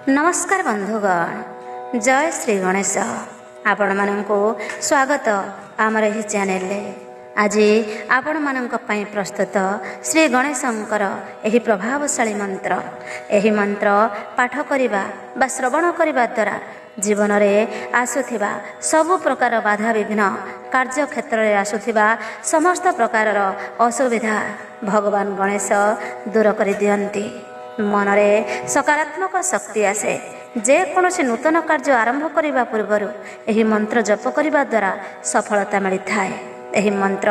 नमस्कार बंधुगण, जय श्री गणेश। आपण मानंको स्वागत आमर एही चैनल रे। आज आपण मानंक पई प्रस्तुत श्री गणेशंकर एही प्रभावशाली मंत्र। एही मंत्र पाठ करिबा बा श्रवण करिबा द्वारा जीवन में आसुथिबा सबु प्रकार बाधा विघ्न, कार्य क्षेत्र में आसुथिबा समस्त प्रकार असुविधा भगवान गणेश दूर कर दियंती। मनरे सकारात्मक शक्ति आसे। जे कौनसी नूतन कार्य आरंभ करने पूर्वर यही मंत्र जप करने द्वारा सफलता मिलता है। यही मंत्र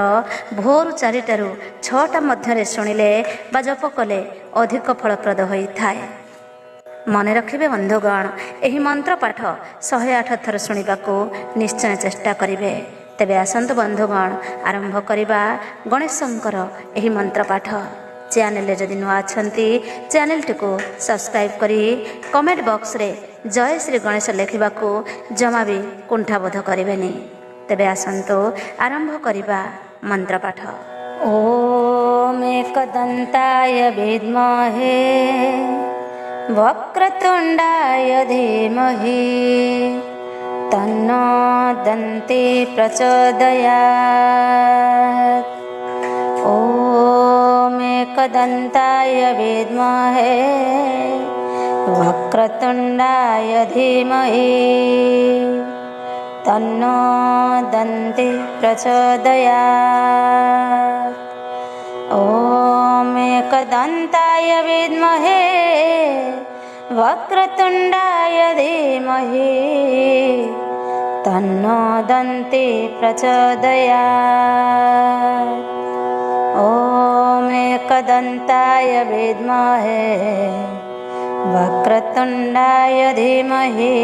भोर 4टारू 6टा मध्य शुणिले बा जप कले अधिक फलप्रद होता है। मन रखिबे बंधुगण, यही मंत्र पाठ 108 थर शुणा निश्चय चेष्टा करेंगे। तेबे आसंतु बंधुगण, आरंभ करवा गणेशंकर यही मंत्र पाठ। चैनल जदि नुआ अच्छी चैनल टी को सब्सक्राइब करी कमेंट बॉक्स रे जय श्री गणेश लिखा जमा भी कुंठाबोध करें। तेबे आसंतु आरंभ करवा मंत्र पाठ। ओम एकदंताय विद्महे वक्रतुंडाय धीमहि तन्नो दन्ती प्रचोदयात्। ओम एकदंताय विद्महे वक्रतुंडाय धीमहि तन्नो दन्ती प्रचोदयात्। ओम एकदंताय विद्महे वक्रतुंडाय धीमहि तन्नो दन्ती प्रचोदयात्। ओम एकदंताय विद्महे वक्रतुंडाय धीमहि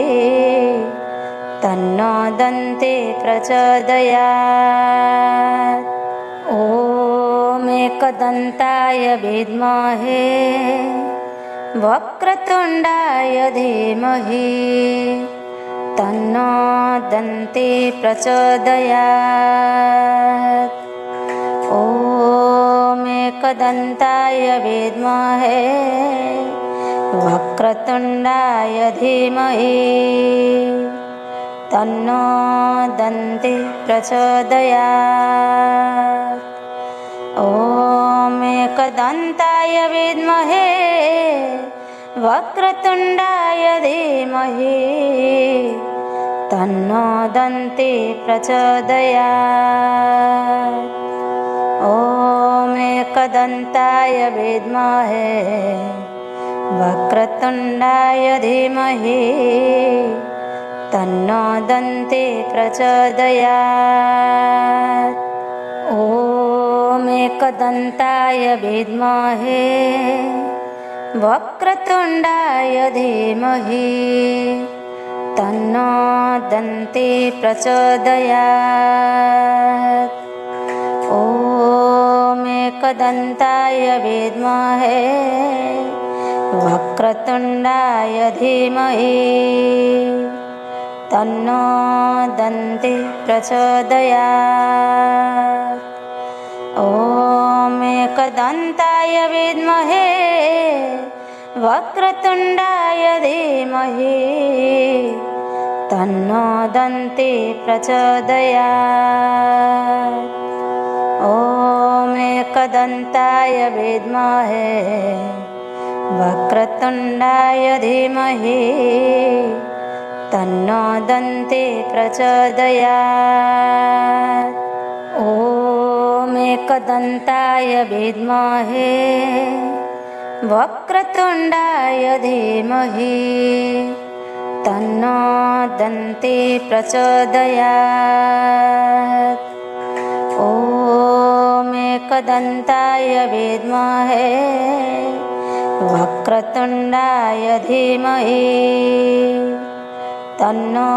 तन्नो दन्ती प्रचोदयात्। ओम एकदंताय विद्महे वक्रतुंडाय धीमहि तन्नो दन्ती प्रचोदयात्। ओम एकदंताय विद्महे वक्रतुंडाय धीमहि तन्नो दन्ती प्रचोदयात्। ओम एकदंताय विद्महे वक्रतुंडाय धीमहि तन्नो दन्ती प्रचोदयात्। ओम एकदंताय विद्महे वक्रतुंडाय धीमहि तन्नो दन्ती प्रचोदयात्। ओम एकदंताय विद्महे वक्रतुंडाय धीमहि तन्नो दन्ती प्रचोदयात्। ओम एकदंताय विद्महे वक्रतुंडाय धीमहि तन्नो दन्ती प्रचोदयात्। ओम एकदंताय विद्महे वक्रतुंडाय धीमहि तन्नो दन्ती प्रचोदयात्। ओम एकदंताय विद्महे वक्रतुंडाय धीमहि तन्नो दन्ती प्रचोदयात्। ओम एकदंताय विद्महे वक्रतुंडाय धीमहि तन्नो दन्ती प्रचोदयात्। ओम एकदंताय विद्महे वक्रतुंडाय धीमहि तन्नो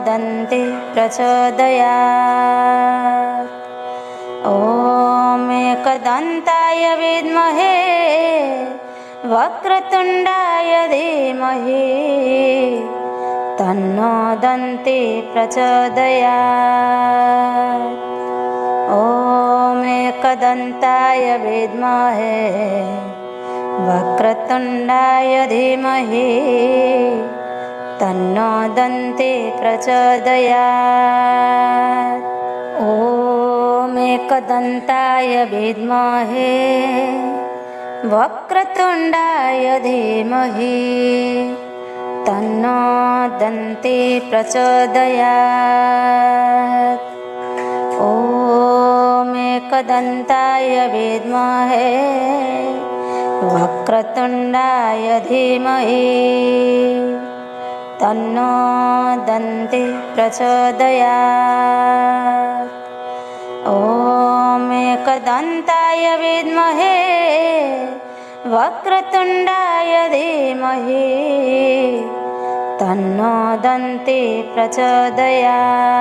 दन्ती प्रचोदयात्। ओम एकदंताय विद्महे वक्रतुंडाय धीमहि तन्नो दन्ती प्रचोदयात्। ओम एकदंताय विद्महे वक्रतुण्डाय धीमहि तन्नो दन्ती प्रचोदयात्। ॐ एकदन्ताय विद्महे वक्रतुण्डाय धीमहि तन्नो दन्ती प्रचोदयात्। ॐ एकदन्ताय विद्महे वक्रतुण्डाय धीमहि तन्नो दन्ती प्रचोदयात्। ॐ एकदन्ताय विद्महे वक्रतुण्डाय धीमहि तन्नो दन्ती प्रचोदयात्।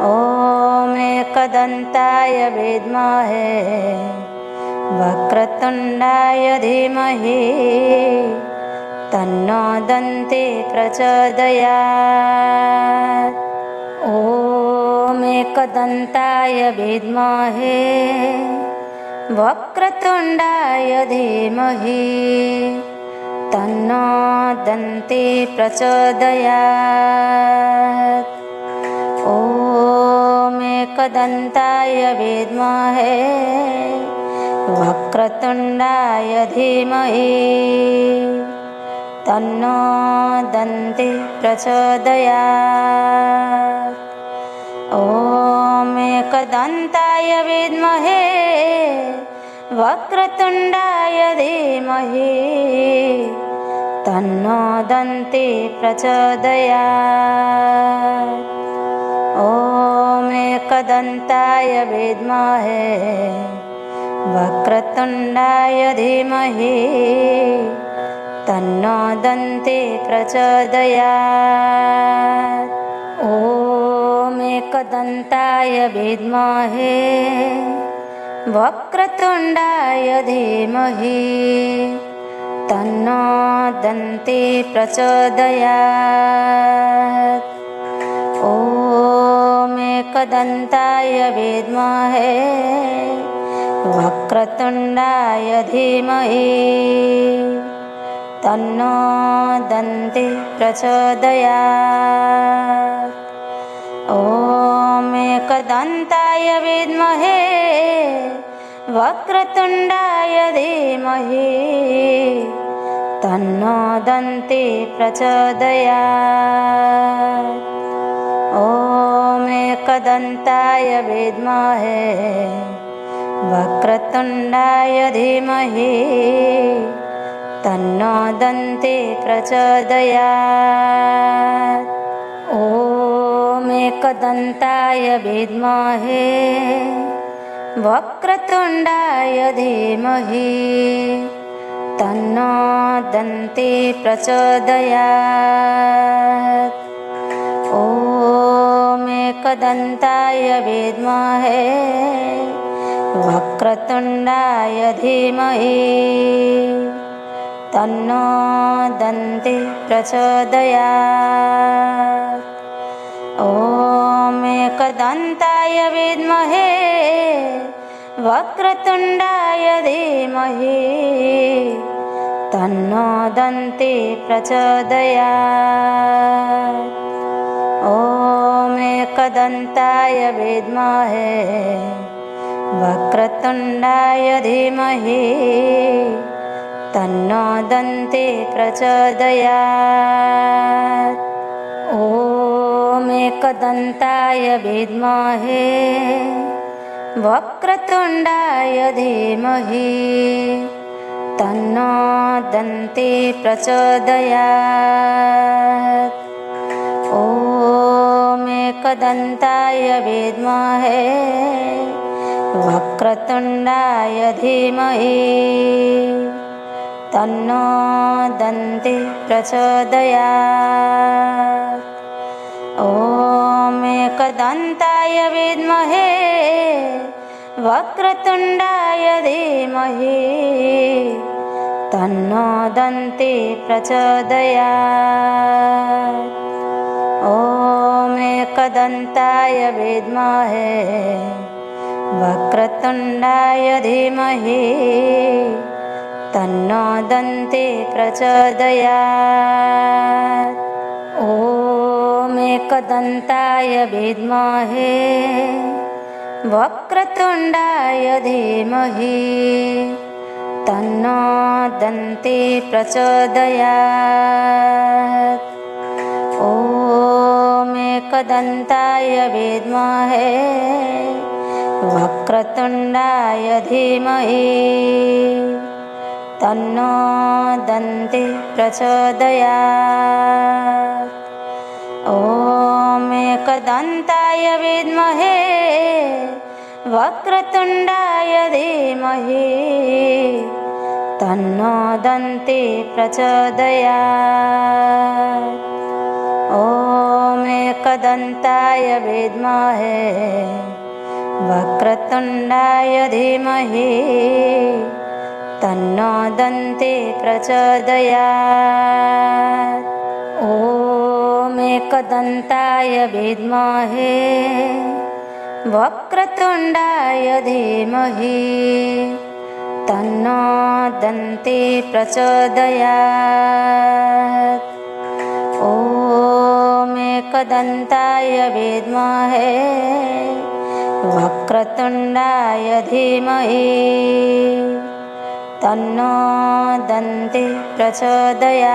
ॐ एकदन्ताय विद्महे वक्रतुण्डाय धीमहि तन्नो दन्ती प्रचोदयात्। ॐ एकदन्ताय विद्महे वक्रतुण्डाय धीमहि तन्नो दन्ती प्रचोदयात्। ॐ एकदन्ताय विद्महे वक्रतुण्डाय धीमहि तन्नो दन्ती प्रचोदयात्। ॐ एकदन्ताय विद्महे वक्रतुण्डाय धीमहि तन्नो दन्ती प्रचोदयात्। ॐ एकदन्ताय विद्महे वक्रतुण्डाय धीमहि तन्नो दन्ती प्रचोदयात्। ॐ एकदन्ताय विद्महे वक्रतुण्डाय धीमहि तन्नो दन्ती प्रचोदयात्। ॐ एकदन्ताय विद्महे वक्रतुण्डाय धीमहि तन्नो दन्ती प्रचोदयात्। ॐ एकदन्ताय विद्महे वक्रतुण्डाय धीमहि तन्नो दन्ती प्रचोदयात्। ॐ एकदन्ताय विद्महे वक्रतुण्डाय धीमहि तन्नो दन्ती प्रचोदयात्। ॐ एकदन्ताय विद्महे वक्रतुण्डाय धीमहि तन्नो दन्ती प्रचोदयात्। ॐ एकदन्ताय विद्महे वक्रतुण्डाय धीमहि तन्नो दन्ती प्रचोदयात्। ॐ एकदन्ताय विद्महे वक्रतुण्डाय धीमहि तन्नो दन्ती प्रचोदयात्। ॐ एकदन्ताय विद्महे वक्रतुण्डाय धीमहि तन्नो दन्ती प्रचोदयात्। ॐ एकदन्ताय विद्महे वक्रतुण्डाय धीमहि तन्नो दन्ती प्रचोदयात्। ॐ एकदन्ताय विद्महे वक्रतुण्डाय धीमहि तन्नो दन्ती प्रचोदयात्। ॐ एकदन्ताय विद्महे वक्रतुण्डाय धीमहि तन्नो दन्ती प्रचोदयात्। ॐ एकदन्ताय विद्महे वक्रतुण्डाय धीमहि तन्नो दन्ती प्रचोदयात्। ॐ एकदन्ताय विद्महे वक्रतुण्डाय धीमहि तन्नो दन्ती प्रचोदयात्। ॐ एकदन्ताय विद्महे वक्रतुण्डाय धीमहि तन्नो दन्ती प्रचोदयात्। ॐ एकदन्ताय विद्महे वक्रतुण्डाय धीमहि तन्नो दन्ती प्रचोदयात्। ॐ एकदन्ताय विद्महे वक्रतुण्डाय धीमहि तन्नो दन्ती प्रचोदयात्। ॐ एकदन्ताय विद्महे वक्रतुण्डाय धीमहि तन्नो दन्ती प्रचोदयात्। ॐ एकदन्ताय विद्महे वक्रतुण्डाय धीमहि तन्नो दन्ती प्रचोदयात्।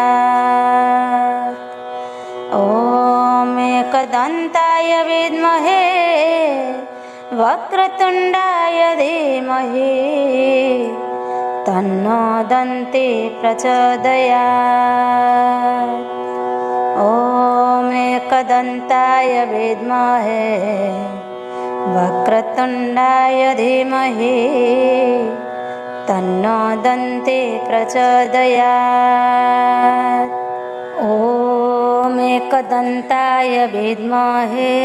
ॐ एकदन्ताय विद्महे वक्रतुण्डाय धीमहि तन्नो दन्ती प्रचोदयात्। ॐ एकदन्ताय विद्महे वक्रतुण्डाय धीमहि तन्नो दन्ती प्रचोदयात्। ॐ एकदन्ताय विद्महे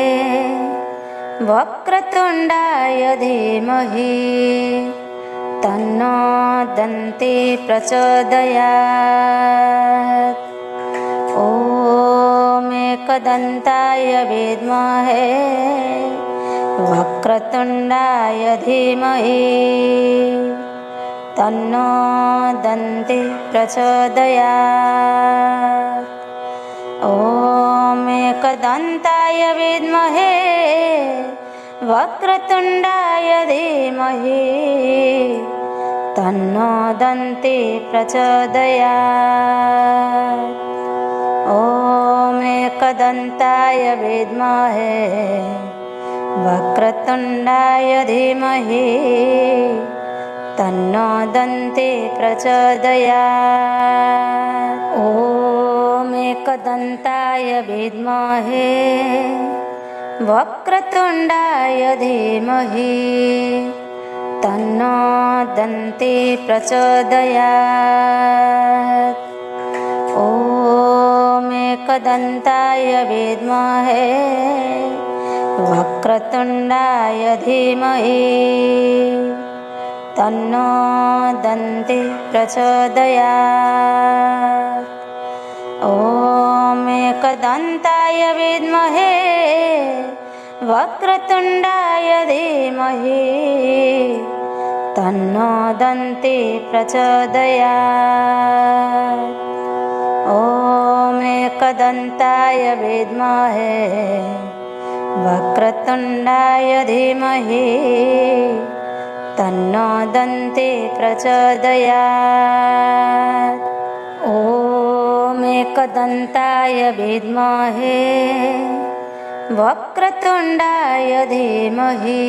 वक्रतुण्डाय धीमहि तन्नो दन्ती प्रचोदयात्। ॐ एकदन्ताय विद्महे वक्रतुण्डाय धीमहि तन्नो दन्ती प्रचोदयात्। ॐ एकदन्ताय विद्महे वक्रतुण्डाय धीमहि तन्नो दन्ती प्रचोदयात्। ॐ एकदन्ताय विद्महे वक्रतुण्डाय धीमहि तन्नो दन्ती प्रचोदयात्। ॐ एकदन्ताय विद्महे वक्रतुण्डाय धीमहि तन्नो दन्ती प्रचोदयात्। ॐ एकदन्ताय विद्महे वक्रतुण्डाय धीमहि तन्नो दन्ती प्रचोदयात्। ॐ एकदन्ताय विद्महे वक्रतुण्डाय धीमहि तन्नो दन्ती प्रचोदयात्। ॐ एकदन्ताय विद्महे वक्रतुण्डाय धीमहि तन्नो दन्ती प्रचोदयात्। ॐ एकदन्ताय विद्महे वक्रतुण्डाय धीमहि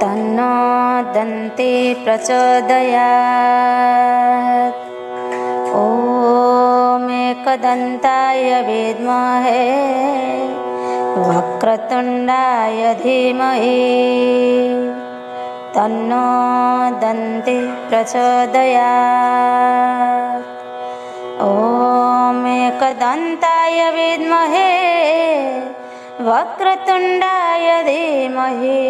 तन्नो दन्ती प्रचोदयात्। ॐ एकदन्ताय विद्महे वक्रतुण्डाय धीमहि तन्नो दन्ती प्रचोदयात्। ॐ एकदन्ताय विद्महे वक्रतुण्डाय धीमहि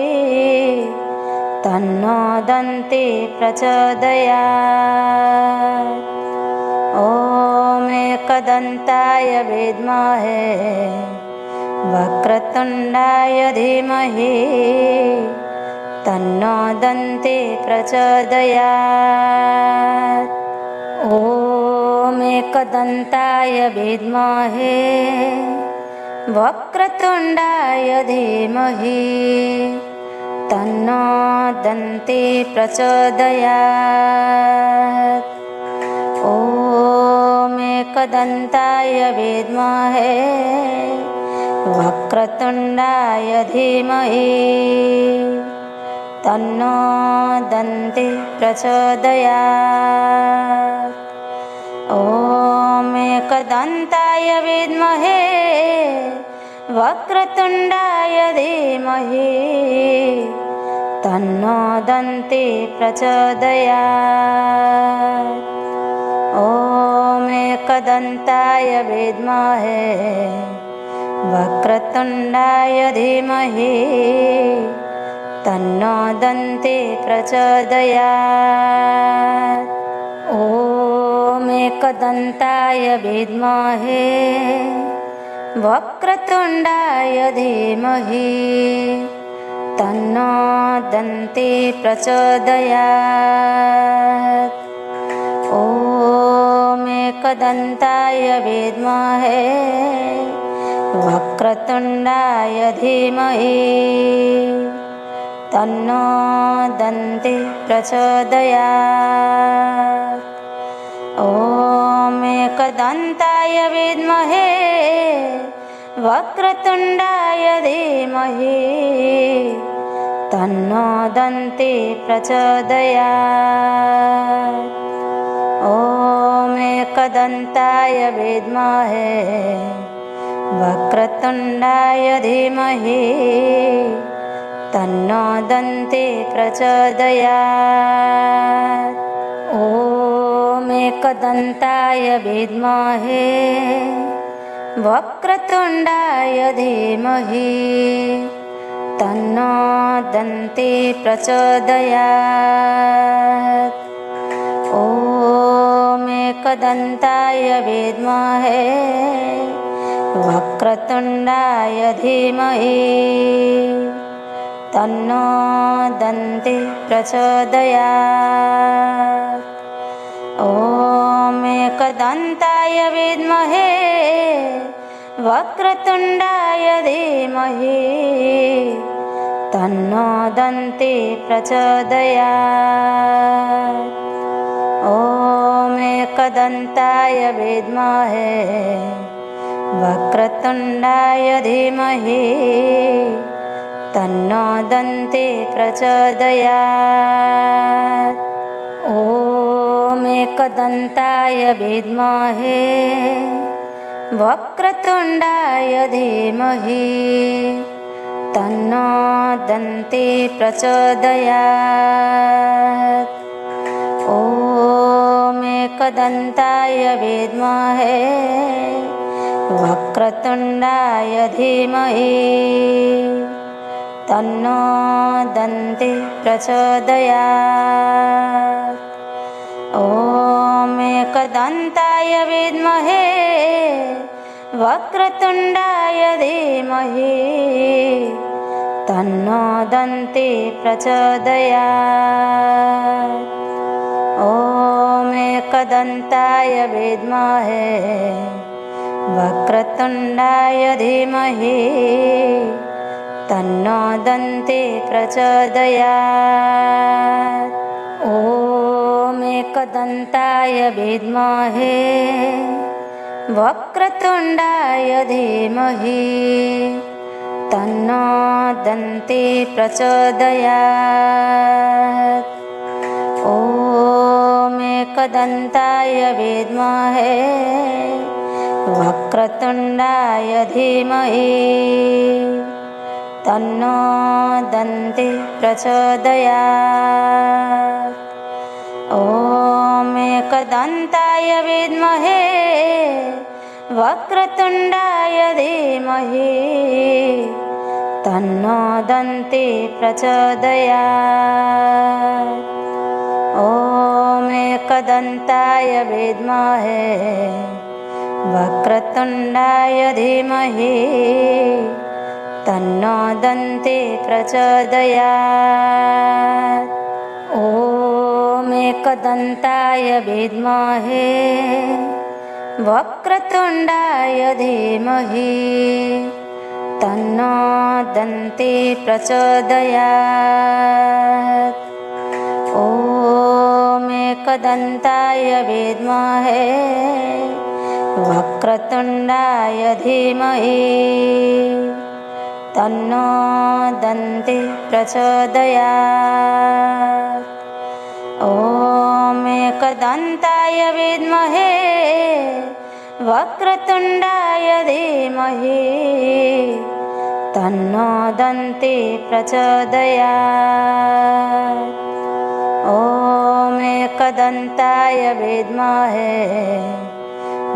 तन्नो दन्ती प्रचोदयात्। ॐ एकदन्ताय विद्महे वक्रतुण्डाय धीमहि तन्नो दन्ते प्रचोदयात्। ॐ एकदन्ताय विद्महे वक्रतुण्डाय धीमहि तन्नो दन्ते प्रचोदयात्। ॐ एकदन्ताय विद्महे वक्रतुण्डाय धीमहि तन्नो दन्ते प्रचोदयात्। ॐ एकदन्ताय विद्महे वक्रतुण्डाय धीमहि तन्नो दन्ते प्रचोदयात्। ॐ एकदन्ताय विद्महे वक्रतुण्डाय धीमहि तन्नो दन्ते प्रचोदयात्। ॐ एकदन्ताय विद्महे वक्रतुण्डाय धीमहि तन्नो दन्ते प्रचोदयात्। ॐ एकदन्ताय विद्महे वक्रतुण्डाय धीमहि तन्नो दन्ते प्रचोदयात्। ॐ एकदन्ताय विद्महे वक्रतुण्डाय धीमहि तन्नो दन्ते प्रचोदयात्। ॐ एकदन्ताय विद्महे वक्रतुण्डाय धीमहि तन्नो दन्ते प्रचोदयात्। ॐ एकदन्ताय विद्महे वक्रतुण्डाय धीमहि तन्नो दन्ते प्रचोदयात्। ॐ एकदन्ताय विद्महे वक्रतुण्डाय धीमहि तन्नो दन्ते प्रचोदयात्। ॐ एकदन्ताय विद्महे वक्रतुण्डाय धीमहि तन्नो दन्ते प्रचोदयात्। ॐ एकदन्ताय विद्महे वक्रतुण्डाय धीमहि तन्नो दन्ते प्रचोदयात्। ॐ एकदन्ताय विद्महे वक्रतुण्डाय धीमहि तन्नो दन्ते प्रचोदयात्। ॐ एकदन्ताय विद्महे वक्रतुण्डाय धीमहि तन्नो दन्ते प्रचोदयात्। ॐ एकदन्ताय विद्महे वक्रतुण्डाय धीमहि तन्नो दन्ते प्रचोदयात्। ॐ एकदन्ताय विद्महे वक्रतुण्डाय धीमहि तन्नो दन्ते प्रचोदयात्। ॐ एकदन्ताय विद्महे वक्रतुण्डाय धीमहि तन्नो दन्ते प्रचोदयात्। ॐ एकदन्ताय विद्महे वक्रतुण्डाय धीमहि तन्नो दन्ते प्रचोदयात्। ॐ एकदन्ताय विद्महे वक्रतुण्डाय धीमहि तन्नो दन्ते प्रचोदयात्। ॐ एकदन्ताय विद्महे वक्रतुण्डाय धीमहि तन्नो दन्ते प्रचोदयात्। ॐ एकदन्ताय विद्महे वक्रतुण्डाय धीमहि तन्नो दन्ते प्रचोदयात्। ॐ एकदन्ताय विद्महे वक्रतुण्डाय धीमहि तन्नो दन्ते प्रचोदयात्। ॐ एकदन्ताय विद्महे वक्रतुण्डाय धीमहि तन्नो दन्ते प्रचोदयात्। ॐ एकदन्ताय विद्महे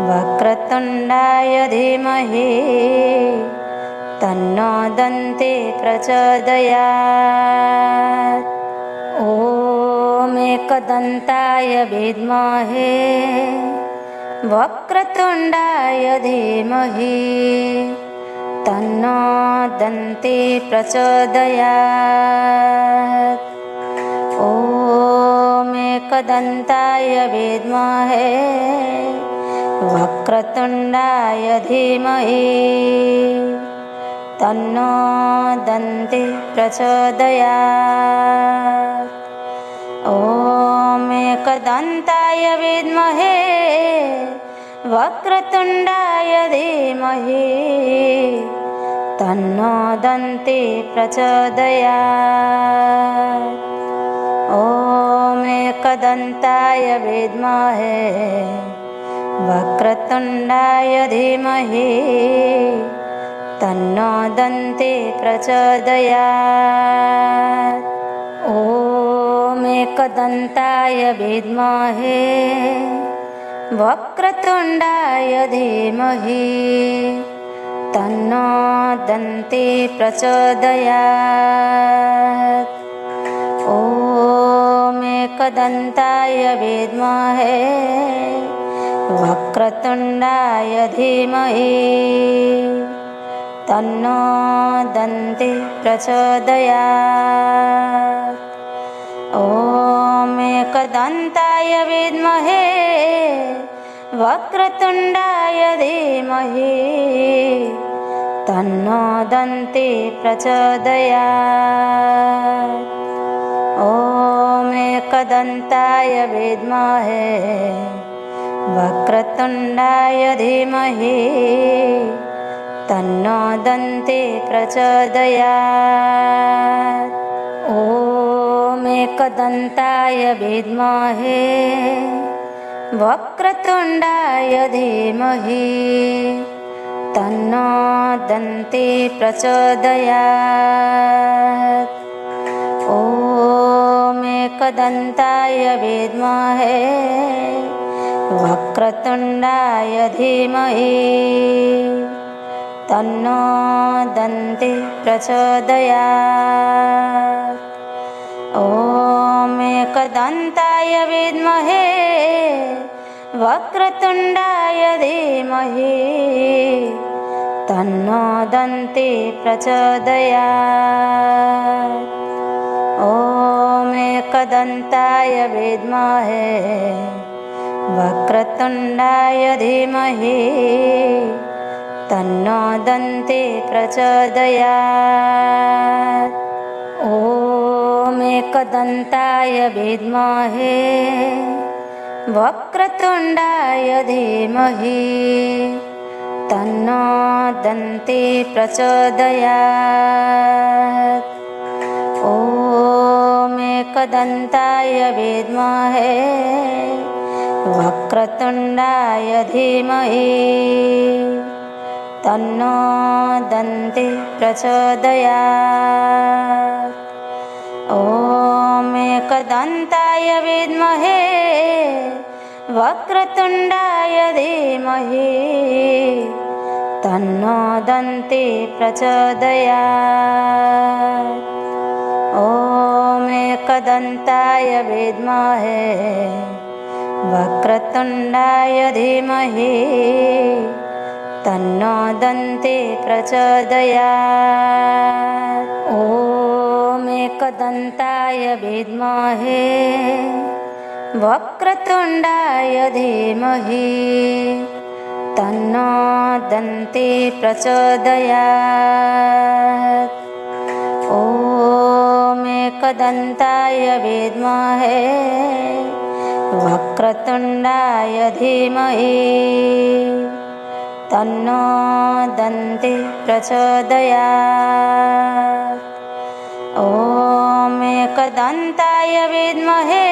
वक्रतुण्डाय धीमहि तन्नो दन्ते प्रचोदयात्। ॐ एकदन्ताय विद्महे वक्रतुण्डाय धीमहि तन्नो दन्ते प्रचोदयात्। ॐ एकदन्ताय विद्महे वक्रतुण्डाय धीमहि तन्नो दन्ते प्रचोदयात्। ॐ एकदन्ताय विद्महे वक्रतुण्डाय धीमहि तन्नो दन्ते प्रचोदयात्। ॐ एकदन्ताय विद्महे वक्रतुण्डाय धीमहि तन्नो दन्ते प्रचोदयात्। ॐ एकदन्ताय विद्महे वक्रतुण्डाय धीमहि तन्नो दन्ते प्रचोदयात्। ॐ एकदन्ताय विद्महे वक्रतुण्डाय धीमहि तन्नो दन्ते प्रचोदयात्। ॐ एकदन्ताय विद्महे वक्रतुण्डाय धीमहि तन्नो दन्ते प्रचोदयात्। ॐ एकदन्ताय विद्महे वक्रतुण्डाय धीमहि तन्नो दन्ते प्रचोदयात्। ॐ एकदन्ताय विद्महे वक्रतुण्डाय धीमहि तन्नो दन्ते प्रचोदयात्। ॐ एकदन्ताय विद्महे वक्रतुण्डाय धीमहि तन्नो दन्ते प्रचोदयात्। ॐ एकदन्ताय विद्महे वक्रतुण्डाय धीमहि तन्नो दन्ते प्रचोदयात्। ॐ एकदन्ताय विद्महे वक्रतुण्डाय धीमहि तन्नो दन्ते प्रचोदयात्। ॐ एकदन्ताय विद्महे वक्रतुण्डाय धीमहि तन्नो दन्ते प्रचोदयात्। ॐ एकदन्ताय विद्महे वक्रतुण्डाय धीमहि तन्नो दन्ते प्रचोदयात्। ॐ एकदन्ताय विद्महे वक्रतुण्डाय धीमहि तन्नो दन्ते प्रचोदयात्। ॐ एकदन्ताय विद्महे वक्रतुण्डाय धीमहि तन्नो दन्ते प्रचोदयात्। ॐ एकदन्ताय विद्महे वक्रतुण्डाय धीमहि तन्नो दन्ते प्रचोदयात्। ॐ एकदन्ताय विद्महे वक्रतुण्डाय धीमहि तन्नो दन्ते प्रचोदयात्। ॐ एकदन्ताय विद्महे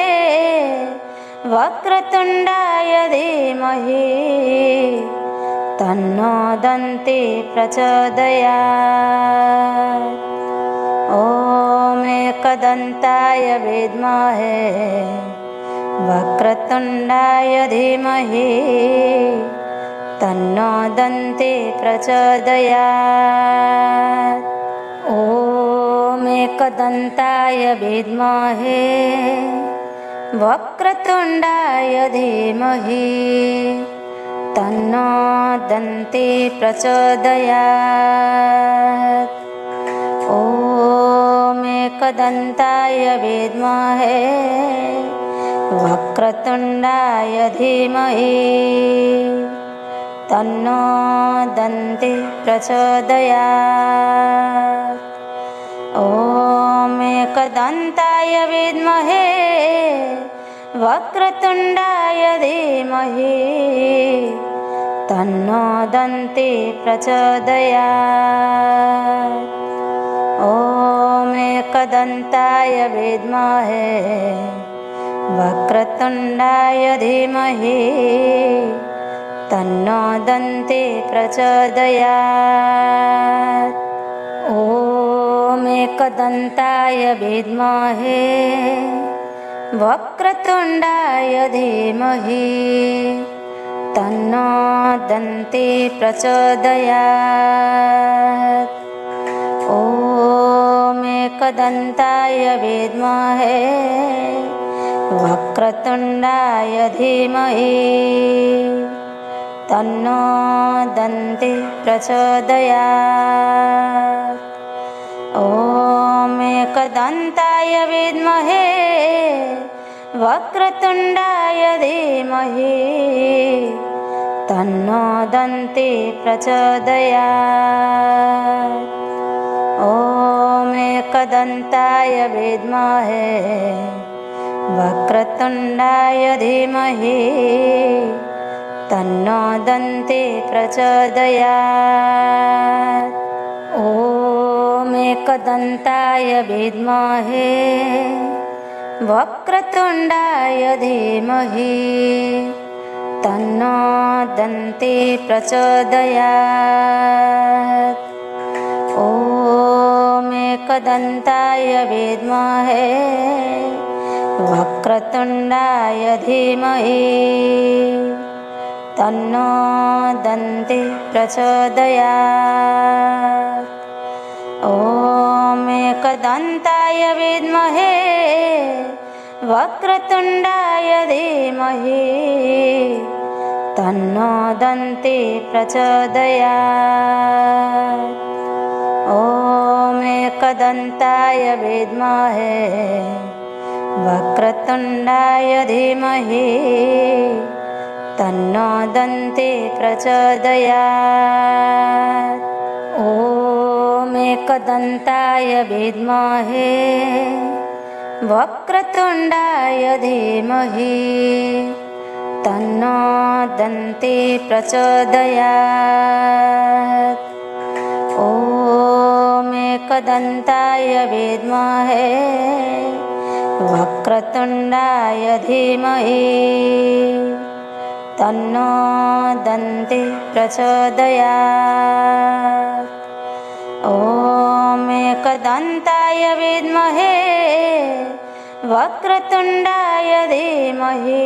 वक्रतुण्डाय धीमहि तन्नो दन्ते प्रचोदयात्। ॐ एकदन्ताय विद्महे वक्रतुण्डाय धीमहि तन्नो दन्ते प्रचोदयात्। ॐ एकदन्ताय विद्महे वक्रतुण्डाय धीमहि तन्नो दन्ते प्रचोदयात्। ॐ एकदन्ताय विद्महे वक्रतुण्डाय धीमहि तन्नो दन्ते प्रचोदयात्। ॐ एकदन्ताय विद्महे वक्रतुण्डाय धीमहि तन्नो दन्ते प्रचोदयात्। ॐ एकदन्ताय विद्महे वक्रतुण्डाय धीमहि तन्नो दन्ते प्रचोदयात्। ॐ एकदन्ताय विद्महे वक्रतुण्डाय धीमहि तन्नो दन्ते प्रचोदयात्। ॐ एकदन्ताय विद्महे वक्रतुण्डाय धीमहि तन्नो दन्ते प्रचोदयात्। ॐ एकदन्ताय विद्महे वक्रतुण्डाय धीमहि तन्नो दन्ते प्रचोदयात्। ॐ एकदन्ताय विद्महे वक्रतुण्डाय धीमहि तन्नो दन्ते प्रचोदयात्। ॐ एकदन्ताय विद्महे वक्रतुण्डाय धीमहि तन्नो दन्ते प्रचोदयात्। ॐ एकदन्ताय विद्महे वक्रतुण्डाय धीमहि तन्नो दन्ते प्रचोदयात्। ॐ एकदन्ताय विद्महे वक्रतुण्डाय धीमहि तन्नो दन्ते प्रचोदयात्। ॐ एकदन्ताय विद्महे वक्रतुण्डाय धीमहि तन्नो दन्ते प्रचोदयात्। ॐ एकदन्ताय विद्महे वक्रतुण्डाय धीमहि तन्नो दन्ते प्रचोदयात्। ॐ एकदन्ताय विद्महे वक्रतुण्डाय धीमहि तन्नो दन्ते प्रचोदयात्। ॐ एकदन्ताय विद्महे वक्रतुण्डाय धीमहि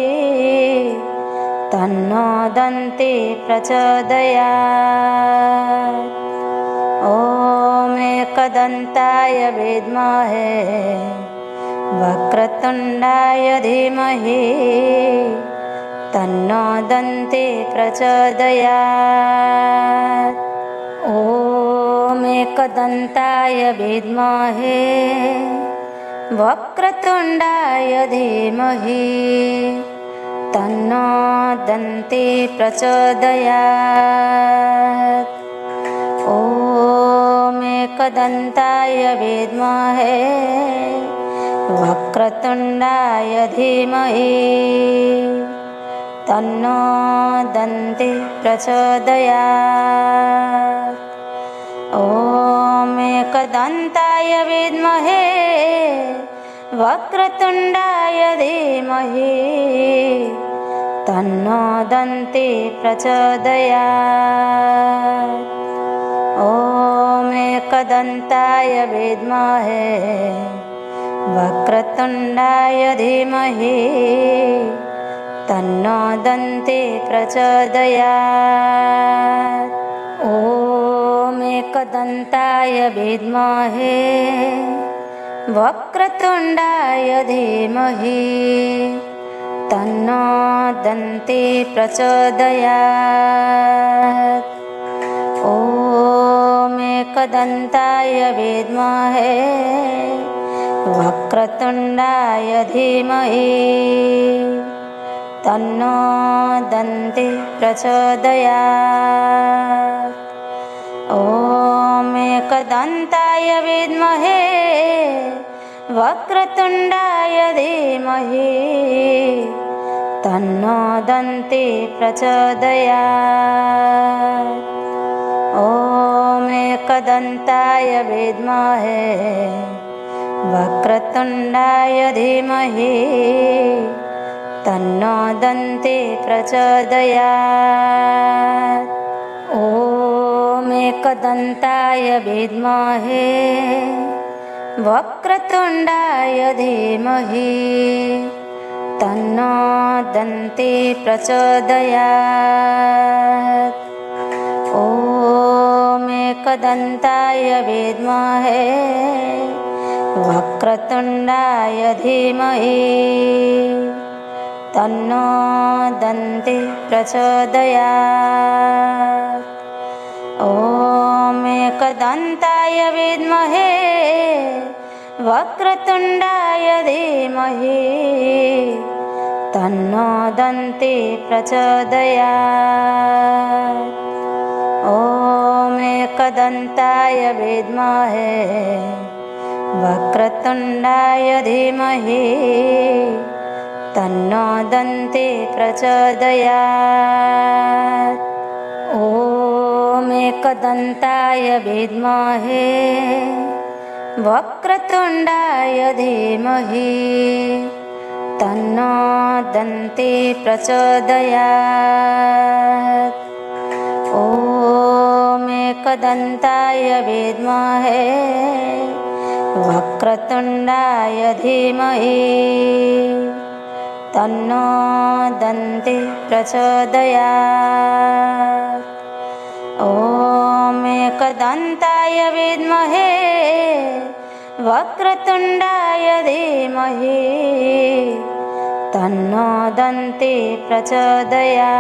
तन्नो दन्ते प्रचोदयात्। ॐ एकदन्ताय विद्महे वक्रतुण्डाय धीमहि तन्नो दन्ते प्रचोदयात्। ॐ एकदन्ताय विद्महे वक्रतुण्डाय धीमहि तन्नो दन्ते प्रचोदयात्। ॐ एकदन्ताय विद्महे वक्रतुण्डाय धीमहि तन्नो दन्ते प्रचोदयात्। ॐ एकदन्ताय विद्महे वक्रतुण्डाय धीमहि तन्नो दन्ते प्रचोदयात्। ॐ एकदन्ताय विद्महे वक्रतुण्डाय धीमहि तन्नो दन्ते प्रचोदयात्। ॐ एकदन्ताय विद्महे वक्रतुण्डाय धीमहि तन्नो दन्ते प्रचोदयात्। ॐ एकदन्ताय विद्महे वक्रतुण्डाय धीमहि तन्नो दन्ते प्रचोदयात्। ॐ एकदन्ताय विद्महे वक्रतुण्डाय धीमहि तन्नो दन्ते प्रचोदयात्। ॐ एकदन्ताय विद्महे वक्रतुण्डाय धीमहि तन्नो दन्ते प्रचोदयात्। ॐ एकदन्ताय विद्महे वक्रतुण्डाय धीमहि तन्नो दन्ते प्रचोदयात्। ॐ एकदन्ताय विद्महे वक्रतुण्डाय धीमहि तन्नो दन्ते प्रचोदयात्। ॐ एकदन्ताय विद्महे वक्रतुण्डाय धीमहि तन्नो दन्ते प्रचोदयात्। ॐ एकदन्ताय विद्महे वक्रतुण्डाय धीमहि तन्नो दन्ते प्रचोदयात्। ॐ एकदन्ताय विद्महे वक्रतुण्डाय धीमहि तन्नो दन्ते प्रचोदयात्। ॐ एकदन्ताय विद्महे वक्रतुण्डाय धीमहि तन्नो दन्ते प्रचोदयात्। ॐ एकदन्ताय विद्महे वक्रतुण्डाय धीमहि तन्नो दन्ते प्रचोदयात्।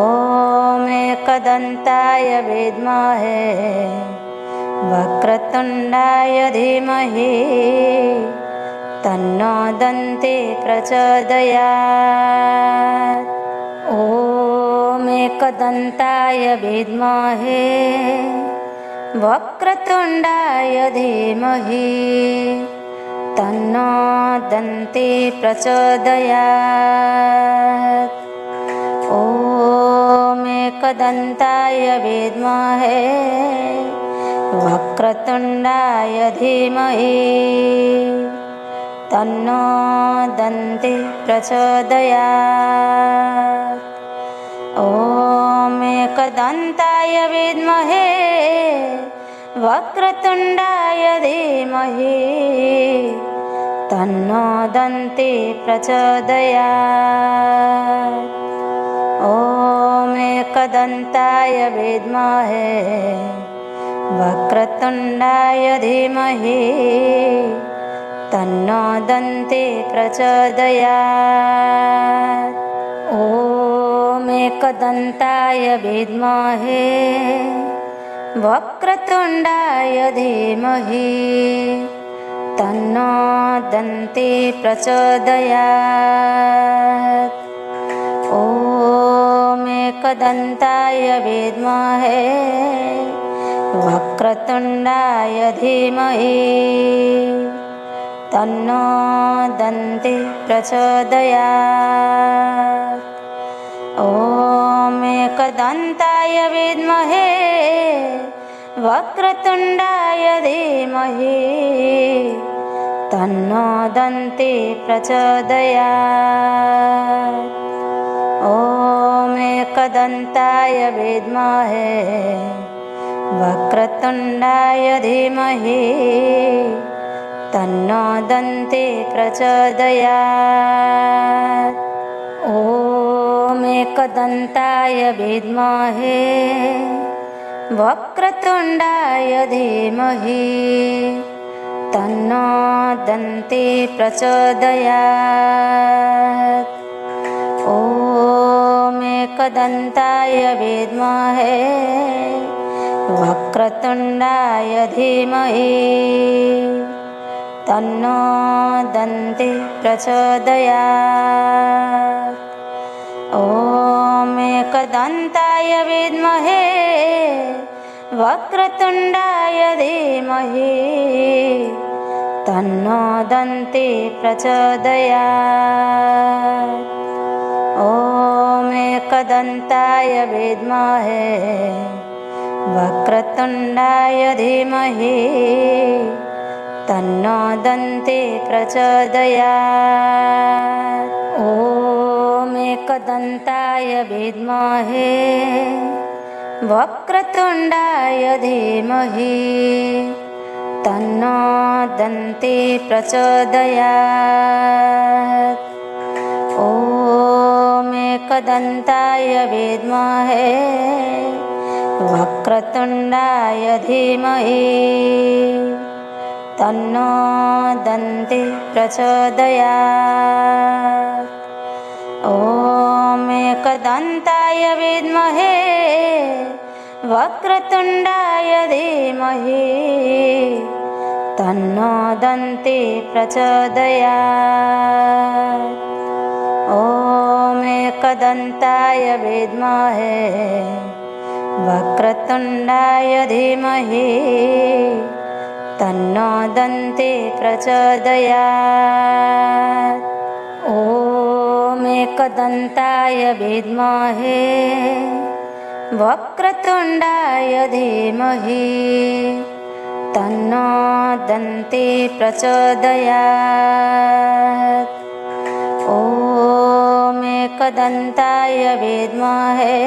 ॐ एकदन्ताय विद्महे वक्रतुण्डाय धीमहि तन्नो दन्ते प्रचोदयात्। ॐ एकदन्ताय विद्महे वक्रतुण्डाय धीमहि तन्नो दन्ते प्रचोदयात्। ॐ एकदन्ताय विद्महे वक्रतुण्डाय धीमहि तन्नो दन्ते प्रचोदयात्। ॐ एकदन्ताय विद्महे वक्रतुण्डाय धीमहि तन्नो दन्ते प्रचोदयात्। ॐ एकदन्ताय विद्महे वक्रतुण्डाय धीमहि तन्नो दन्ते प्रचोदयात्। ॐ एकदन्ताय विद्महे वक्रतुण्डाय धीमहि तन्नो दन्ते प्रचोदयात्। ॐ एकदन्ताय विद्महे वक्रतुण्डाय धीमहि तन्नो दन्ते प्रचोदयात्। ॐ एकदन्ताय विद्महे वक्रतुण्डाय धीमहि तन्नो दन्ते प्रचोदयात्। ॐ एकदन्ताय विद्महे वक्रतुण्डाय धीमहि तन्नो दन्ते प्रचोदयात्। ॐ एकदन्ताय विद्महे वक्रतुण्डाय धीमहि तन्नो दन्ते प्रचोदयात्। ॐ एकदन्ताय विद्महे वक्रतुण्डाय धीमहि तन्नो दन्ते प्रचोदयात्। ॐ एकदन्ताय विद्महे वक्रतुण्डाय धीमहि तन्नो दन्ते प्रचोदयात्। ॐ एकदन्ताय विद्महे वक्रतुण्डाय धीमहि तन्नो दन्ते प्रचोदयात्। ॐ एकदन्ताय विद्महे वक्रतुण्डाय धीमहि तन्नो दन्ते प्रचोदयात्। ॐ एकदन्ताय विद्महे वक्रतुण्डाय धीमहि तन्नो दन्ते प्रचोदयात्। ॐ एकदन्ताय विद्महे वक्रतुण्डाय धीमहि तन्नो दन्ते प्रचोदयात्। ॐ एकदन्ताय विद्महे वक्रतुण्डाय धीमहि तन्नो दन्ते प्रचोदयात्। ॐ एकदन्ताय विद्महे वक्रतुण्डाय धीमहि तन्नो दन्ते प्रचोदयात्। ॐ एकदन्ताय विद्महे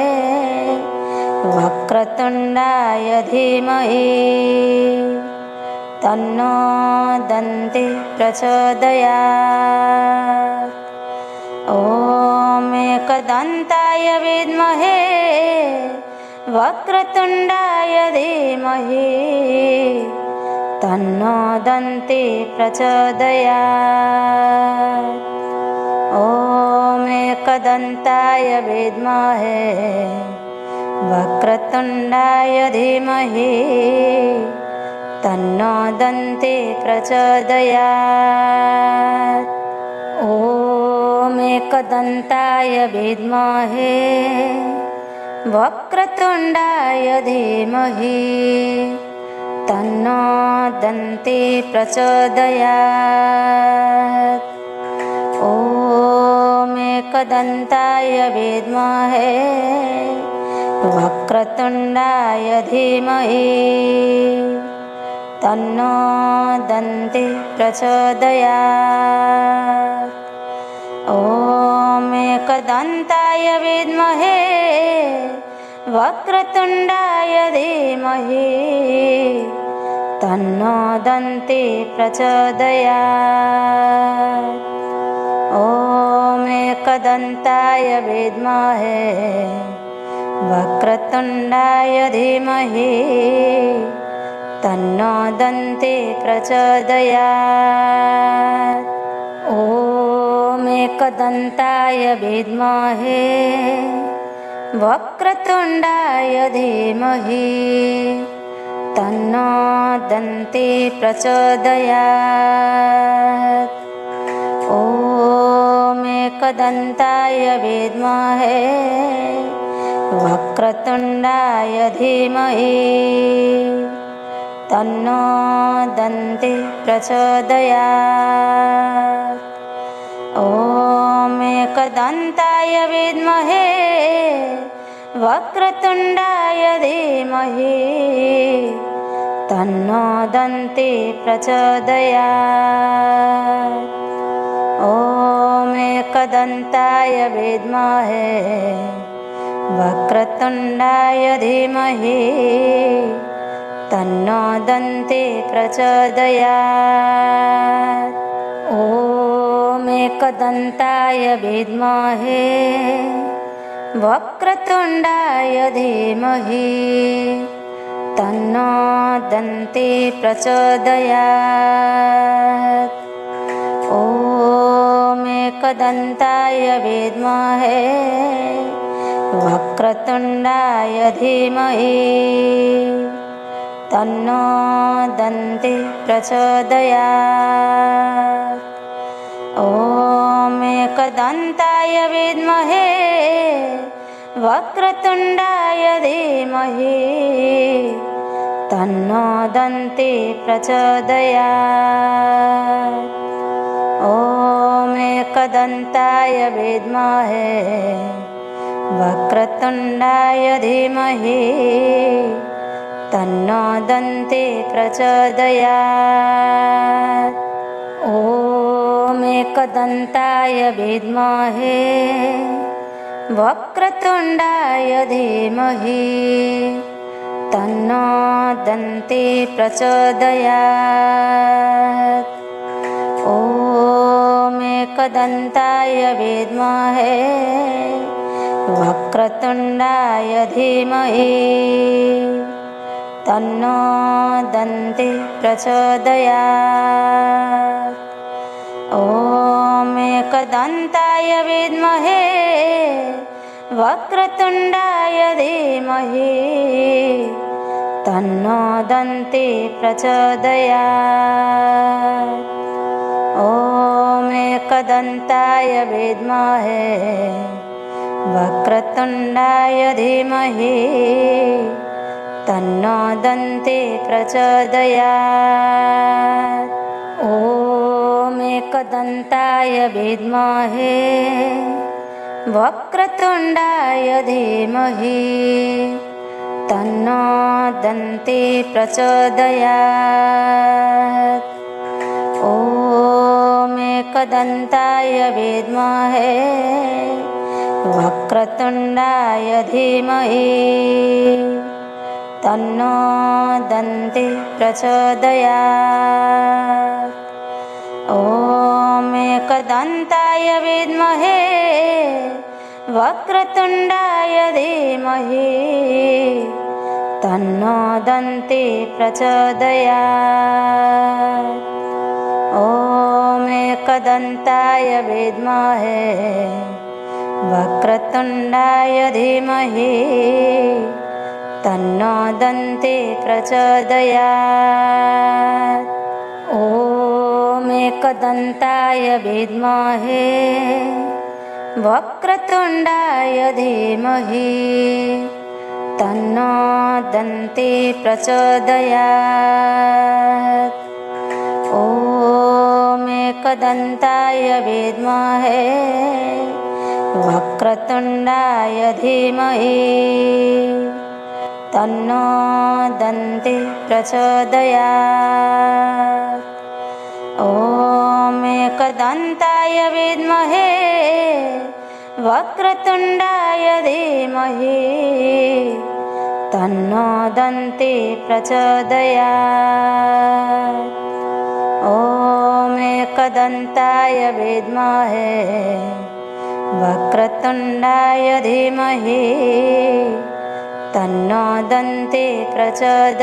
वक्रतुण्डाय धीमहि तन्नो दन्ते प्रचोदयात्। ॐ एकदन्ताय विद्महे वक्रतुण्डाय धीमहि तन्नो दन्ते प्रचोदयात्। ॐ एकदन्ताय विद्महे वक्रतुण्डाय धीमहि तन्नो दन्ते प्रचोदयात्। ॐ एकदन्ताय विद्महे वक्रतुण्डाय धीमहि तन्नो दन्ते प्रचोदयात्। ॐ एकदन्ताय विद्महे वक्रतुण्डाय धीमहि तन्नो दन्ते प्रचोदयात्। ॐ एकदन्ताय विद्महे वक्रतुण्डाय धीमहि तन्नो दन्ते प्रचोदयात्। ॐ एकदन्ताय विद्महे वक्रतुण्डाय धीमहि तन्नो दन्ते प्रचोदयात्। ॐ एकदन्ताय विद्महे वक्रतुण्डाय धीमहि तन्नो दन्ते प्रचोदयात्। ॐ एकदन्ताय विद्महे वक्रतुण्डाय धीमहि तन्नो दन्ते प्रचोदयात्। ॐ एकदन्ताय विद्महे वक्रतुण्डाय धीमहि तन्नो दन्ते प्रचोदयात्। ॐ एकदन्ताय विद्महे वक्रतुण्डाय धीमहि तन्नो दन्ते प्रचोदयात्। ॐ एकदन्ताय विद्महे वक्रतुण्डाय धीमहि तन्नो दन्ते प्रचोदयात्। ॐ एकदन्ताय विद्महे वक्रतुण्डाय धीमहि तन्नो दन्ते प्रचोदयात्। ॐ एकदन्ताय विद्महे वक्रतुण्डाय धीमहि तन्नो दन्ते प्रचोदयात्। ॐ एकदन्ताय विद्महे वक्रतुण्डाय धीमहि तन्नो दन्ते प्रचोदयात्। ॐ एकदन्ताय विद्महे वक्रतुण्डाय धीमहि तन्नो दन्ते प्रचोदयात्। ॐ एकदन्ताय विद्महे वक्रतुण्डाय धीमहि तन्नो दन्ते प्रचोदयात्। ॐ एकदन्ताय विद्महे वक्रतुण्डाय धीमहि तन्नो दन्ते प्रचोदयात्। ॐ एकदन्ताय विद्महे वक्रतुण्डाय धीमहि तन्नो दन्ते प्रचोदयात्। ॐ एकदन्ताय विद्महे वक्रतुण्डाय धीमहि तन्नो दन्ते प्रचोदयात्। ॐ एकदन्ताय विद्महे वक्रतुण्डाय धीमहि तन्नो दन्ते प्रचोदयात्। ॐ एकदन्ताय विद्महे वक्रतुण्डाय धीमहि तन्नो दन्ते प्रचोदयात्। ॐ एकदन्ताय विद्महे वक्रतुण्डाय धीमहि तन्नो दन्ते प्रचोदयात्। ॐ एकदन्ताय विद्महे वक्रतुण्डाय धीमहि तन्नो दन्ते प्रचोदयात्। ॐ एकदन्ताय विद्महे वक्रतुण्डाय धीमहि तन्नो दन्ते प्रचोदयात्। ॐ एकदन्ताय विद्महे वक्रतुण्डाय धीमहि तन्नो दन्ते प्रचोदयात्। ॐ एकदन्ताय विद्महे वक्रतुण्डाय धीमहि तन्नो दन्ते प्रचोदयात्।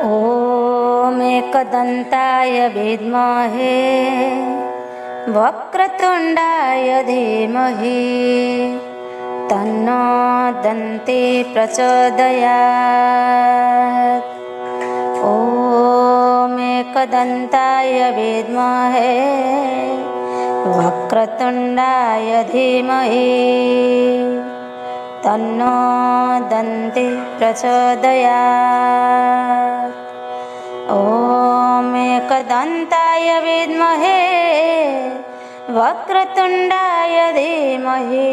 ॐ एकदन्ताय विद्महे वक्रतुण्डाय धीमहि तन्नो दन्ते प्रचोदयात्। ॐ एकदन्ताय विद्महे वक्रतुण्डाय धीमहि तन्नो दन्ते प्रचोदयात्। ॐ एकदन्ताय विद्महे वक्रतुण्डाय धीमहि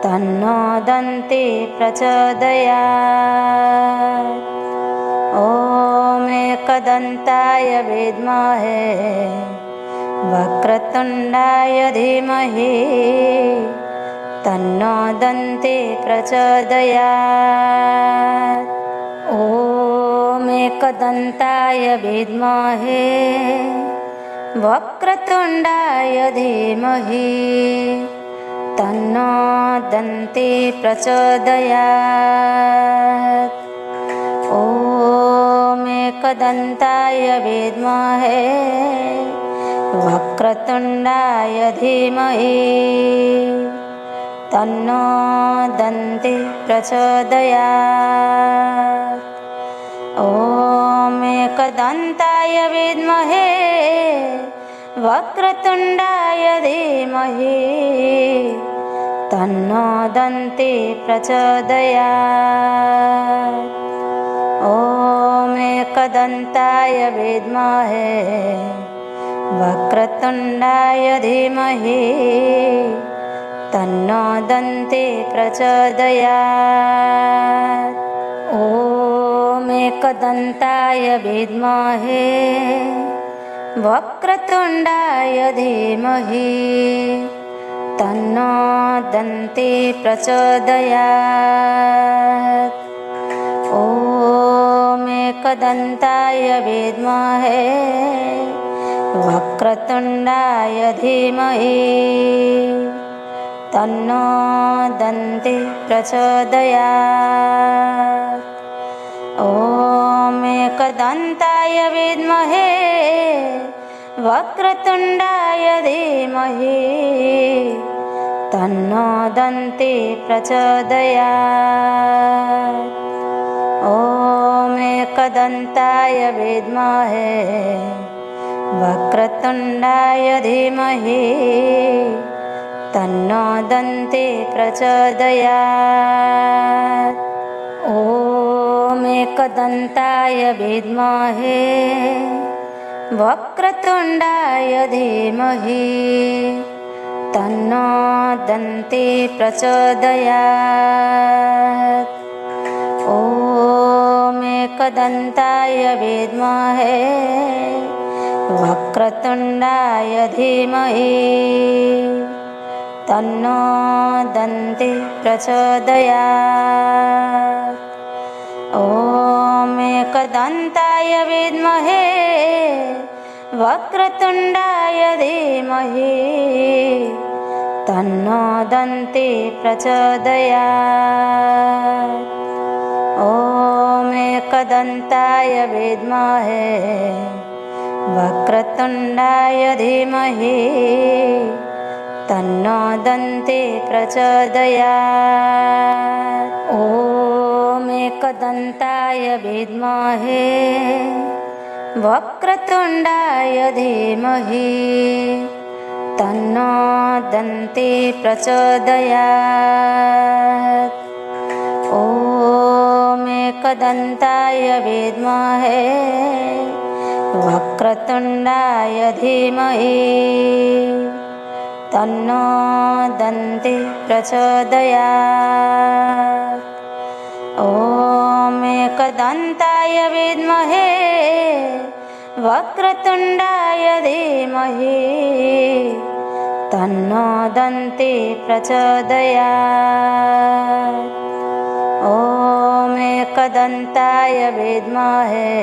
तन्नो दन्ते प्रचोदयात्। ॐ एकदन्ताय विद्महे वक्रतुण्डाय धीमहि तन्नो दन्ते प्रचोदयात्। ॐ एकदन्ताय विद्महे वक्रतुण्डाय धीमहि तन्नो दन्ते प्रचोदयात्। ॐ एकदन्ताय विद्महे वक्रतुण्डाय धीमहि तन्नो दन्ते प्रचोदयात्। ॐ एकदन्ताय विद्महे वक्रतुण्डाय धीमहि तन्नो दन्ते प्रचोदयात्। ॐ एकदन्ताय विद्महे वक्रतुण्डाय धीमहि तन्नो दन्ते प्रचोदयात्। ॐ एकदन्ताय विद्महे वक्रतुण्डाय धीमहि तन्नो दन्ते प्रचोदयात्। ॐ एकदन्ताय विद्महे वक्रतुण्डाय धीमहि तन्नो दन्ते प्रचोदयात्। ॐ एकदन्ताय विद्महे वक्रतुण्डाय धीमहि तन्नो दन्ते प्रचोदयात्। ॐ एकदन्ताय विद्महे वक्रतुण्डाय धीमहि तन्नो दन्ते प्रचोदयात्। ॐ एकदन्ताय विद्महे वक्रतुण्डाय धीमहि तन्नो दन्ते प्रचोदयात्। ॐ एकदन्ताय विद्महे वक्रतुण्डाय धीमहि तन्नो दन्ते प्रचोदयात्। ॐ एकदन्ताय विद्महे वक्रतुण्डाय धीमहि तन्नो दन्ते प्रचोदयात्। ॐ एकदन्ताय विद्महे वक्रतुण्डाय धीमहि तन्नो दन्ते प्रचोदयात्। ॐ एकदन्ताय विद्महे वक्रतुण्डाय धीमहि तन्नो दन्ते प्रचोदयात्। ॐ एकदन्ताय विद्महे वक्रतुण्डाय धीमहि तन्नो दन्ते प्रचोदयात्। ॐ एकदन्ताय विद्महे वक्रतुण्डाय धीमहि तन्नो दन्ते प्रचोदयात्। ॐ एकदन्ताय विद्महे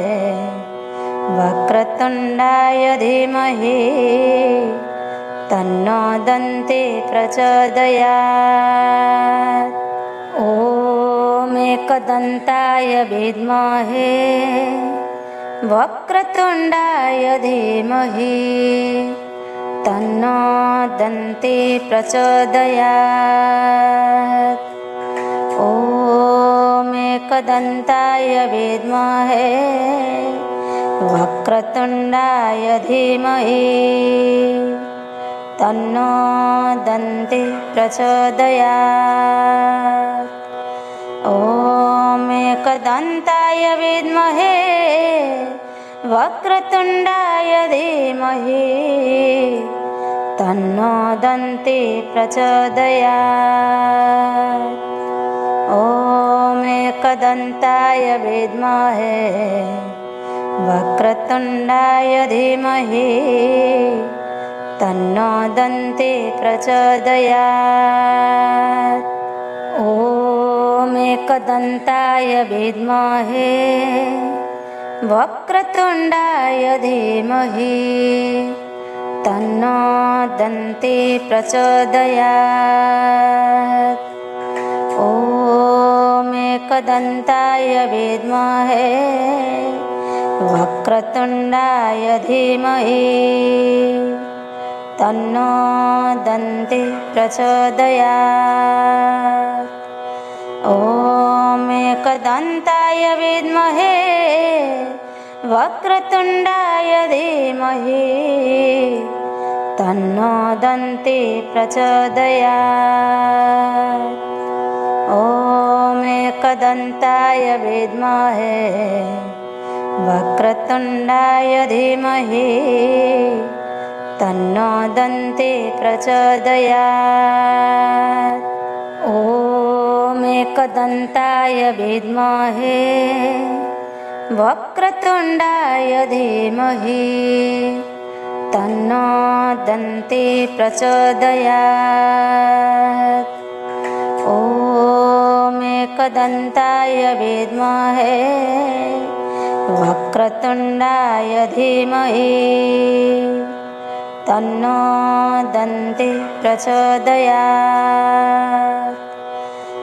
वक्रतुण्डाय धीमहि तन्नो दन्ते प्रचोदयात्। ॐ एकदन्ताय विद्महे वक्रतुण्डाय धीमहि तन्नो दन्ते प्रचोदयात्। ॐ एकदन्ताय विद्महे वक्रतुण्डाय धीमहि तन्नो दन्ते प्रचोदयात्। ॐ एकदन्ताय विद्महे वक्रतुण्डाय धीमहि तन्नो दन्ते प्रचोदयात्। ॐ एकदन्ताय विद्महे वक्रतुण्डाय धीमहि तन्नो दन्ते प्रचोदयात्। ॐ एकदन्ताय विद्महे वक्रतुण्डाय धीमहि तन्नो दन्ते प्रचोदयात्। ॐ एकदन्ताय विद्महे वक्रतुण्डाय धीमहि तन्नो दन्ते प्रचोदयात्। ॐ एकदन्ताय विद्महे वक्रतुण्डाय धीमहि तन्नो दन्ते प्रचोदयात्। ॐ एकदन्ताय विद्महे वक्रतुण्डाय धीमहि तन्नो दन्ते प्रचोदयात्। ॐ एकदन्ताय विद्महे वक्रतुण्डाय धीमहि तन्नो दन्ते प्रचोदयात्। ॐ एकदन्ताय विद्महे वक्रतुण्डाय धीमहि तन्नो दन्ते प्रचोदयात्।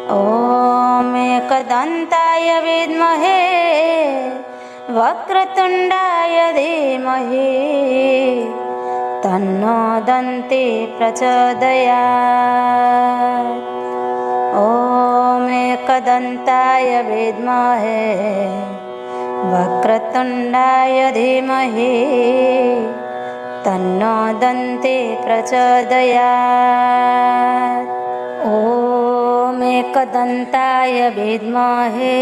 ॐ एकदन्ताय विद्महे वक्रतुण्डाय धीमहि तन्नो दन्ते प्रचोदयात्। ॐ एकदन्ताय विद्महे वक्रतुण्डाय धीमहि तन्नो दन्ते प्रचोदयात्। ॐ एकदन्ताय विद्महे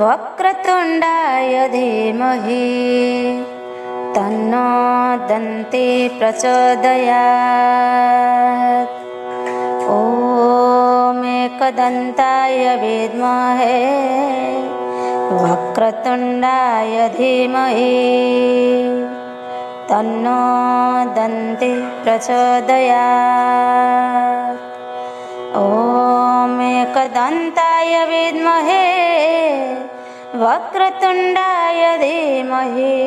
वक्रतुण्डाय धीमहि तन्नो दन्ते प्रचोदयात्। ॐ एकदन्ताय विद्महे वक्रतुण्डाय धीमहि तन्नो दन्ते प्रचोदयात्। ॐ एकदन्ताय विद्महे वक्रतुण्डाय धीमहि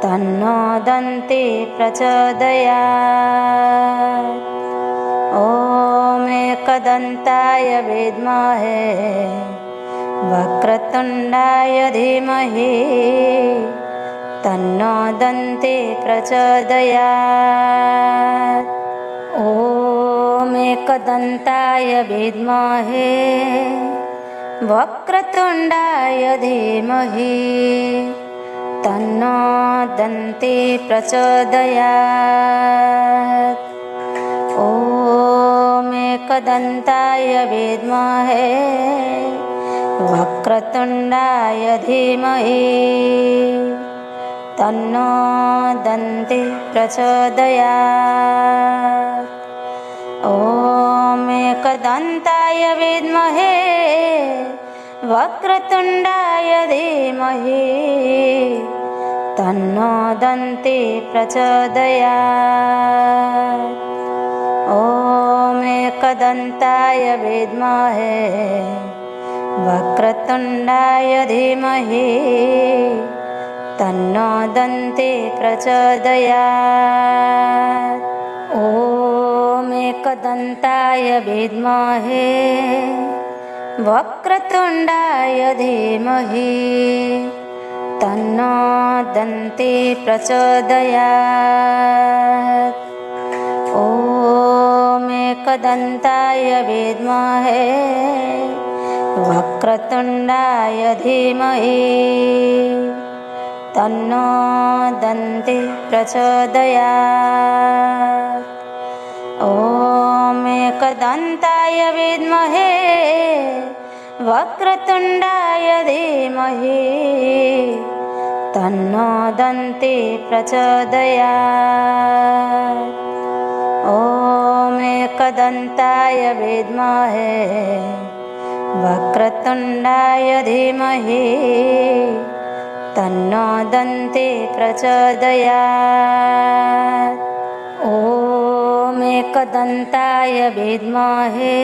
तन्नो दन्ते प्रचोदयात्। ॐ एकदन्ताय विद्महे वक्रतुण्डाय धीमहि तन्नो दन्ते प्रचोदयात्। ॐ एकदन्ताय विद्महे वक्रतुण्डाय धीमहि तन्नो दन्ते प्रचोदयात्। ॐ एकदन्ताय विद्महे वक्रतुण्डाय धीमहि तन्नो दन्ते प्रचोदयात्। ॐ एकदन्ताय विद्महे वक्रतुण्डाय धीमहि तन्नो दन्ते प्रचोदयात्। ॐ एकदन्ताय विद्महे वक्रतुण्डाय धीमहि तन्नो दन्ते प्रचोदयात्। ॐ एकदन्ताय विद्महे वक्रतुण्डाय धीमहि तन्नो दन्ते प्रचोदयात्। ॐ एकदन्ताय विद्महे वक्रतुण्डाय धीमहि तन्नो दन्ते प्रचोदयात्। ॐ एकदन्ताय विद्महे वक्रतुण्डाय धीमहि तन्नो दन्ते प्रचोदयात्। ॐ एकदन्ताय विद्महे वक्रतुण्डाय धीमहि तन्नो दन्ते प्रचोदयात्। ॐ एकदन्ताय विद्महे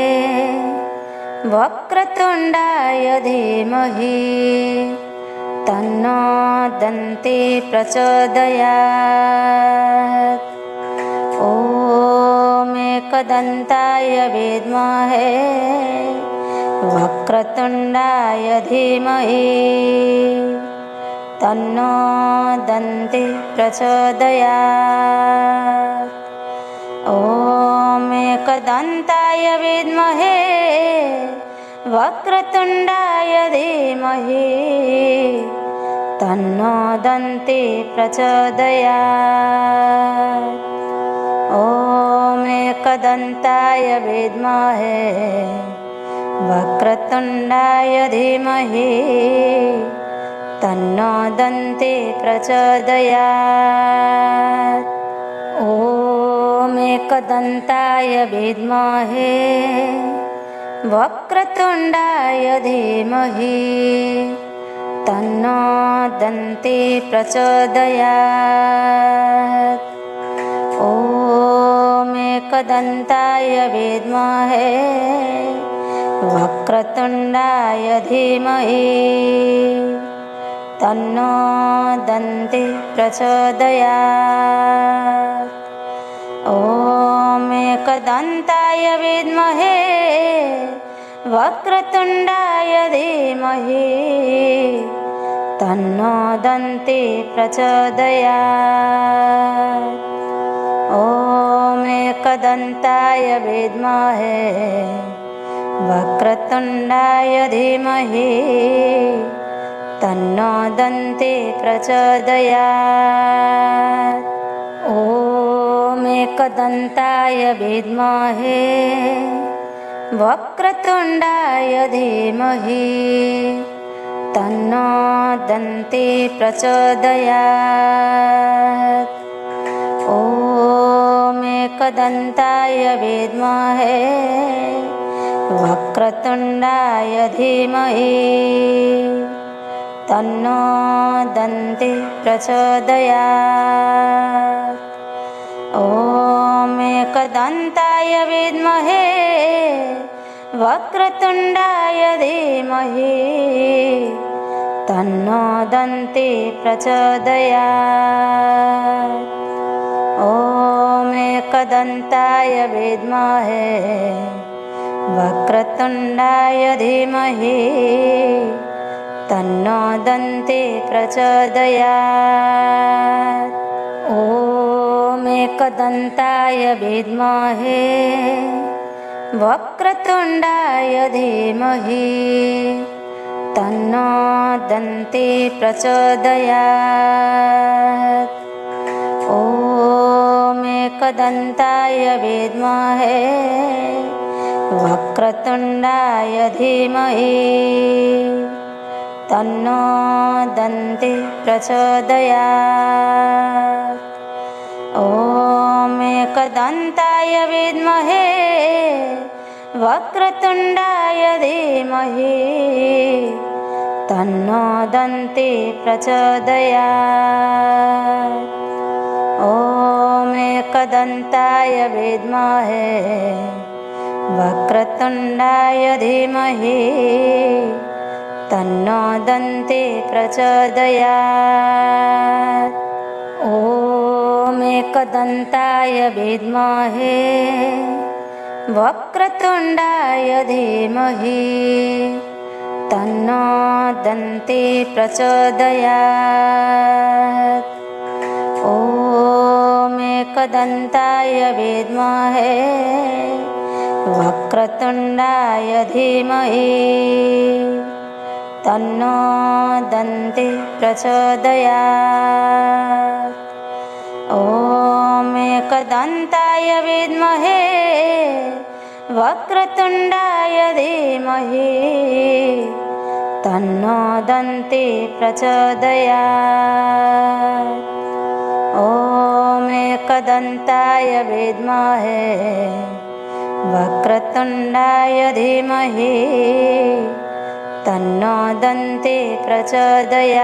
वक्रतुण्डाय धीमहि तन्नो दन्ते प्रचोदयात्। ॐ एकदन्ताय विद्महे वक्रतुण्डाय धीमहि तन्नो दन्ते प्रचोदयात्। ॐ एकदन्ताय विद्महे वक्रतुण्डाय धीमहि तन्नो दन्ते प्रचोदयात्। ॐ एकदन्ताय विद्महे वक्रतुण्डाय धीमहि तन्नो दन्ते प्रचोदयात्। ॐ एकदन्ताय विद्महे वक्रतुण्डाय धीमहि तन्नो दन्ते प्रचोदयात्। ॐ एकदन्ताय विद्महे वक्रतुण्डाय धीमहि तन्नो दन्ते प्रचोदयात्। ॐ एकदन्ताय विद्महे वक्रतुण्डाय धीमहि तन्नो दन्ते प्रचोदयात्। ॐ एकदन्ताय विद्महे वक्रतुण्डाय धीमहि तन्नो दन्ते प्रचोदयात्। ॐ एकदन्ताय विद्महे वक्रतुण्डाय धीमहि तन्नो दन्ते प्रचोदयात्। ॐ एकदन्ताय विद्महे वक्रतुण्डाय धीमहि तन्नो दन्ते प्रचोदयात्। ॐ एकदन्ताय विद्महे वक्रतुण्डाय धीमहि तन्नो दन्ते प्रचोदयात्। ॐ एकदन्ताय विद्महे वक्रतुण्डाय धीमहि तन्नो दन्ते प्रचोदयात्। ॐ एकदन्ताय विद्महे वक्रतुण्डाय धीमहि तन्नो दन्ते प्रचोदयात्। ॐ एकदन्ताय विद्महे वक्रतुण्डाय धीमहि तन्नो दन्ते प्रचोदयात्। ॐ एकदन्ताय विद्महे वक्रतुण्डाय धीमहि तन्नो दन्ते प्रचोदयात्। ॐ एकदन्ताय विद्महे वक्रतुण्डाय धीमहि तन्नो दन्ते प्रचोदयात्। ॐ एकदन्ताय विद्महे वक्रतुण्डाय धीमहि तन्नो दन्ते प्रचोदयात्। ॐ एकदन्ताय विद्महे वक्रतुण्डाय धीमहि तन्नो दन्ते प्रचोदयात्। ॐ एकदन्ताय विद्महे वक्रतुण्डाय धीमहि तन्नो दन्ते प्रचोदयात्। ॐ एकदन्ताय विद्महे वक्रतुण्डाय धीमहि तन्नो दन्ते प्रचोदयात्।